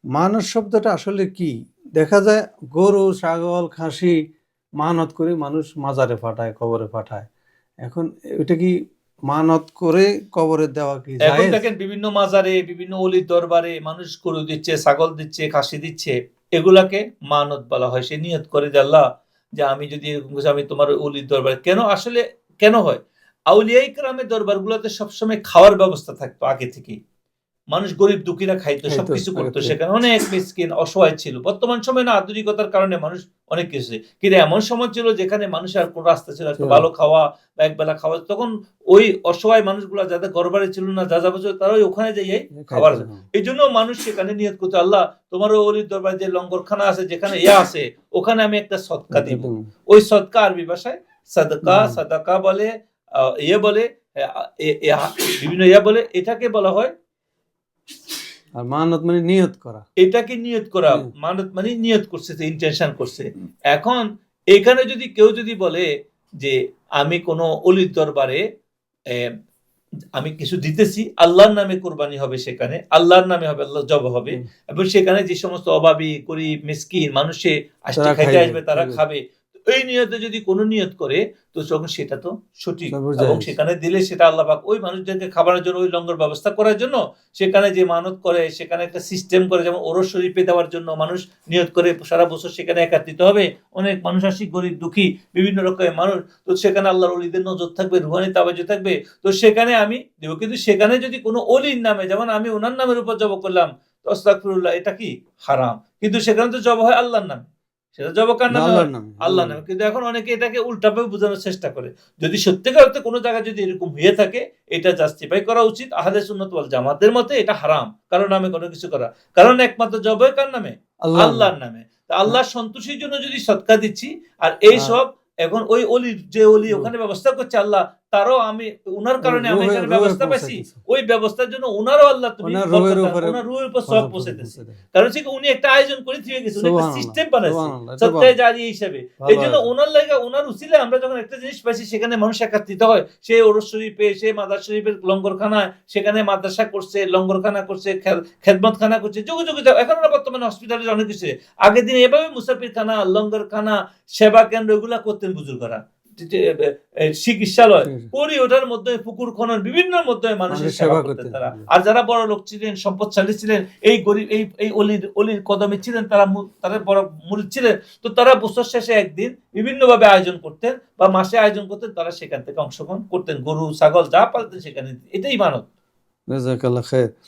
মানত শব্দটা আসলে কি? দেখা যায় গরু, ছাগল, খাসি মানত করে মানুষ মাজারে পাঠায়, কবরে পাঠায়। এখন এটা কি মানত করে কবরে দেওয়া কি এখন জায়েজ? দেখেন বিভিন্ন মাজারে, বিভিন্ন অলির দরবারে মানুষ গরু দিচ্ছে, ছাগল দিচ্ছে, খাসি দিচ্ছে। এগুলাকে মানত বলা হয়। সে নিয়ত করে যে আল্লাহ, যে আমি যদি এরকম কিছু, আমি তোমার অলির দরবারে কেন আসলে কেন হয়? আউলিয়া ইকরামের দরবারগুলোতে সবসময় খাওয়ার ব্যবস্থা থাকতো আগে থেকেই। মানুষ গরিব দুঃখীরা খাইতো, এই তো সবকিছু আগে করতো। থেকে। সেখানে অনেক মিসকিন অসহায় ছিল। বর্তমান সময়ে না আধুনিকতার কারণে মানুষ অনেক কিছু, কিন্তু এমন সময় ছিল যেখানে মানুষের আর কোনো রাস্তা ছিল না, একটু ছিল ভালো না। খাওয়া বা একবেলা খাওয়া। তখন ওই অসহায় মানুষগুলা যাদের ঘরবাড়ি ছিল না, যাযাবর ছিল, তারা ওই ওখানে যাইয়াই খাবার খাইতো আছে। না। এইজন্য মানুষ সেখানে নিয়ত করতো, আল্লাহ তোমার ওই অলির দরবারে যে লঙ্গরখানা আছে, যেখানে আছে, ওখানে আমি একটা সদকা এটা দিব। তো ওই সদকা আরবি ভাষায় সাদকা, হুম। সাদাকা বলে, ইয়ে বলে, বিভিন্ন ইয়া বলে। এটাকে বলা হয়, আর মানত মানে নিয়ত করা। এটাকে নিয়ত করা। নিয়ত। মানত মানে নিয়ত করছে, ইন্টেনশন করছে। হুম। এখন এখানে যদি কেউ যদি বলে যে আমি কোনো অলির দরবারে আহ, আমি কিছু দিতেছি, আল্লাহর নামে কোরবানি হবে, সেখানে আল্লাহর নামে হবে, আল্লাহ জব হবে, হুম। এবং সেখানে যে সমস্ত অভাবী গরিব মিসকিন মানুষে আসতে তারা খাইতে খাইবে, আসবে, তারা খাইবে। খাবে। তো এই নিয়তে যদি কোনো নিয়ত করে, তো তখন সেটা তো সঠিক। সবুজ এবং জায়েজ। সেখানে দিলে সেটা আল্লাহ পাক ওই মানুষদেরকে খাবারের জন্য, ওই লঙ্গর ব্যবস্থা করার জন্য, সেখানে যে মানত করে, সেখানে একটা সিস্টেম করে, যেমন ওরস শরীফে দেওয়ার জন্য মানুষ নিয়ত করে সারা বছর সেখানে একত্রিত হবে। অনেক মানুষ আসি, গরিব দুঃখী বিভিন্ন রকমের মানুষ। তো সেখানে আল্লাহর ওলিদের নজর থাকবে, রুহানি তাওয়াজ্জুহ থাকবে। তো সেখানে আমি দেব। কিন্তু সেখানে যদি কোনো অলির নামে, যেমন আমি ওনার নামের উপর জব করলাম, তো আস্তাগফিরুল্লাহ, এটা কি হারাম। কিন্তু সেখানে তো জব হয় আল্লাহর নামে। সেটা জব কার নামে হয়? আল্লাহর নামে, আল্লাহর আল্লাহর নামে। নামে। কিন্তু এখন অনেকে এটাকে উল্টাভাবে বোঝানোর চেষ্টা করে। যদি সত্যিকার অর্থে কোনো জায়গায় যদি এরকম হয়ে থাকে, এটা জাস্টিফাই করা উচিত। আহলে সুন্নাত ওয়াল জামাতের মতে এটা হারাম, কারণ নামে কোনো কিছু করা। কারণ একমাত্র জব হয় কার নামে? আল্লাহর আল্লাহর নামে। নামে। তো হ্যাঁ, আল্লাহর সন্তুষ্টির জন্য যদি সদকা দিচ্ছি, আর এই আর সব এখন ওই অলির যে অলি রু ওখানে ব্যবস্থা করছে আল্লাহ, তারও আমি উনার কারণে আমি রুহে এখানে রুহে ব্যবস্থা পাইছি। পৌঁছাইতেছে। ওই ব্যবস্থার জন্য উনারও আল্লাহ তুমি ওনার রুহের বরকত দান, উপরে ওনার রুহের উপর সওয়াব ফসল পৌঁছাইতেছে। পৌঁছে দেয়। কারণ হচ্ছে কি, উনি একটা আয়োজন করে দিয়ে গেছে, উনি একটা সুবহানাল্লাহ, সিস্টেম বানাইছে সুবহানাল্লাহ। এটা ভালো, সদকায়ে জারিয়া হিসাবে। এই ভালো জন্য আয়োজন। ওনার লাগা, ওনার উসিলায় আমরা যখন একটা জিনিস পাইছি, সেখানে মানুষ একত্রিত হয়। সে ওরস শরীফে, সে মাদার শরীফের লঙ্গরখানা, সেখানে মাদ্রাসা করছে, লঙ্গরখানা করছে, খেদমতখানা করছে, যুগে যুগে যাও। এখন বর্তমানে হসপিটালে অনেক কিছু। আগের দিনে এভাবে মুসাফিরখানা, লঙ্গরখানা, সেবা কেন্দ্র এগুলা করতেন বুজুর্গরা। চিকিৎসালয় ঠিক আছে। পরি ওঠার মধ্যে, পুকুর খনন, বিভিন্ন মধ্যে মানুষের মানুষের সেবা সেবা করতেন করতেন। তারা। আর যারা বড় লোক ছিলেন, সম্পদশালী ছিলেন, এই গরিব, এই অলির অলির কদমে ছিলেন, তারা তারা বড় মুরিদ ছিলেন। তো তারা বছর শেষে একদিন বিভিন্নভাবে আয়োজন করতেন, বা মাসে আয়োজন করতেন, তারা সেখান থেকে অংশগ্রহণ করতেন, গরু ছাগল যা পালতেন সেখানে। এটাই মানত। জাযাকাল্লাহ খাইর।